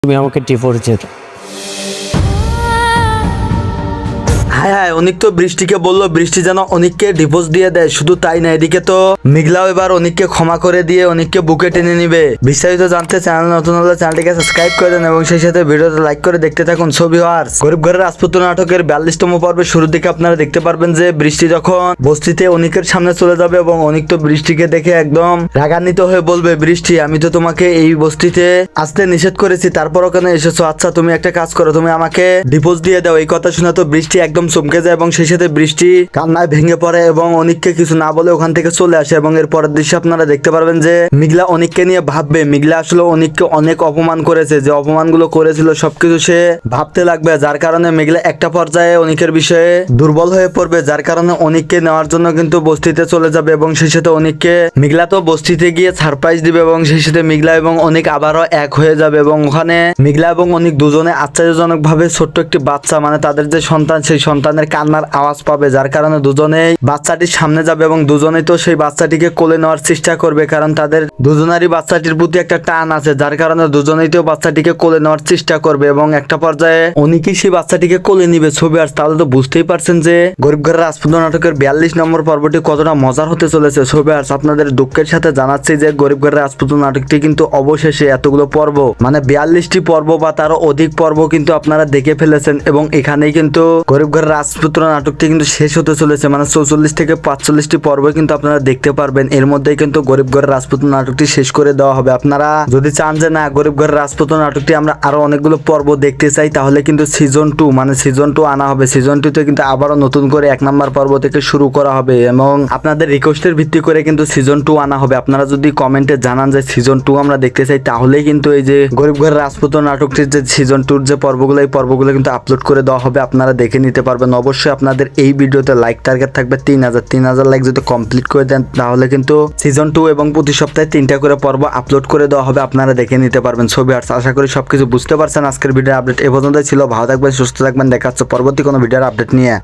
তুমি আমাকে ডিভোর্স যেত। হ্যাঁ হ্যাঁ, অনিক তো বৃষ্টিকে বললো বৃষ্টি যেন অনিককে ডিভোর্স দিয়ে দেয়। শুধু তাই না, এদিকে তো মেঘলাও এবার অনিককে ক্ষমা করে দিয়ে অনিককে বুকে টেনে নিবে। বিস্তারিত জানতে চ্যানেল নতুন হলে চ্যানেলটিকে সাবস্ক্রাইব করে দেন এবং সেই সাথে ভিডিওটা লাইক করে দেখতে থাকুন। সো ভিউয়ার্স, গরিব ঘরের রাজপুত্র নাটকের 42তম পর্বের শুরুর দিকে আপনারা দেখতে পারবেন যে বৃষ্টি যখন বস্তিতে অনিকের সামনে চলে যাবে এবং অনিক তো বৃষ্টিকে দেখে একদম রাগান্বিত হয়ে বলবে, বৃষ্টি আমি তো তোমাকে এই বস্তিতে আসতে নিষেধ করেছি, তারপরও কেন এসেছো? আচ্ছা তুমি একটা কাজ করো, তুমি আমাকে ডিভোর্স দিয়ে দাও। এই কথা শুনে তো বৃষ্টি একদম চমকে যায় এবং সেই সাথে বৃষ্টি কান্নায় ভেঙে পড়ে এবং অনিককে কিছু না বলে ওখান থেকে চলে আসে। এবং এর পরের দৃশ্যে আপনারা দেখতে পারবেন যে মেঘলা অনিককে নিয়ে ভাববে, মেঘলা আসলে অনিককে অনেক অপমান করেছে, যে অপমানগুলো করেছিল সবকিছু সে ভাবতে লাগবে, যার কারণে মেঘলা একটা পর্যায়ে অনিকের বিষয়ে দুর্বল হয়ে পড়বে, যার কারণে অনিককে নেওয়ার জন্য কিন্তু বস্তিতে চলে যাবে এবং সেই সাথে অনিককে মেঘলা তো বস্তিতে গিয়ে সারপ্রাইজ দিবে এবং সেই সাথে মেঘলা এবং অনিক আবারও এক হয়ে যাবে এবং ওখানে মেঘলা এবং অনিক দুজনে আশ্চর্যজনক ভাবে ছোট্ট একটি বাচ্চা, মানে তাদের যে সন্তান সেই সন্তানের কান্নার আওয়াজ পাবে, যার কারণে দুজনেই বাচ্চাটির সামনে যাবে এবং দুজনেই তো সেই বাচ্চাটিকে কোলে নেওয়ার চেষ্টা করবে, কারণ তাদের দুজনারই বাচ্চাটির প্রতি একটা টান আছে, যার কারণে দুজনেই তো বাচ্চাটিকে কোলে নেওয়ার চেষ্টা করবে এবং একটা পর্যায়ে অনেকেই সেই বাচ্চাটিকে কোলে নিবে। ছবি আর তাহলে তো বুঝতেই পারছেন যে গরিব ঘরের রাজপুত্র নাটকের 42 নম্বর পর্বটি কতটা মজার হতে চলেছে। ছবি আর আপনাদের দুঃখের সাথে জানাচ্ছি যে গরিব ঘরের রাজপুত্র নাটকটি কিন্তু অবশেষে এতগুলো পর্ব, মানে 42টি পর্ব বা তারও অধিক পর্ব কিন্তু আপনারা দেখে ফেলেছেন এবং এখানেই কিন্তু গরিব ঘরের রাজপুত্র নাটকটি কিন্তু শেষ হতে চলেছে, মানে 44 থেকে 45টি পর্ব কিন্তু আপনারা দেখতে পারবেন। এর মধ্যেই কিন্তু গরিব ঘরের রাজপুত্র নাটকটি শেষ করে দেওয়া হবে। আপনারা যদি চান যে না গরিব ঘরের রাজপুত্র নাটকটি আমরা আরো অনেকগুলো পর্ব দেখতে চাই, তাহলে কিন্তু সিজন 2 মানে সিজন 2 আনা হবে। সিজন 2 তে কিন্তু আবারও নতুন করে 1 নম্বর পর্ব থেকে শুরু করা হবে এবং আপনাদের রিকোয়েস্টের ভিত্তি করে কিন্তু সিজন 2 আনা হবে। আপনারা যদি কমেন্টে জানান যে সিজন 2 আমরা দেখতে চাই, তাহলেই কিন্তু এই যে গরিব ঘরের রাজপুত্র নাটকটির যে সিজন 2 যে পর্বগুলো, এই পর্বগুলো কিন্তু আপলোড করে দেওয়া হবে, আপনারা দেখে নিতে পারবেন। অবশ্যই আপনাদের এই ভিডিওতে লাইক টার্গেট থাকবে 3000 লাইক যদি কমপ্লিট করে দেন, তাহলে কিন্তু সিজন 2 এবং প্রতি সপ্তাহে 3টা করে পর্ব আপলোড করে দেওয়া হবে, আপনারা দেখে নিতে পারবেন। ছবি আর আশা করি সবকিছু বুঝতে পারছেন। আজকের ভিডিও আপডেট এ পর্যন্তই ছিল। ভালো থাকবেন, সুস্থ থাকবেন, দেখা হচ্ছে পরবর্তী কোনো ভিডিওর আপডেট নিয়ে।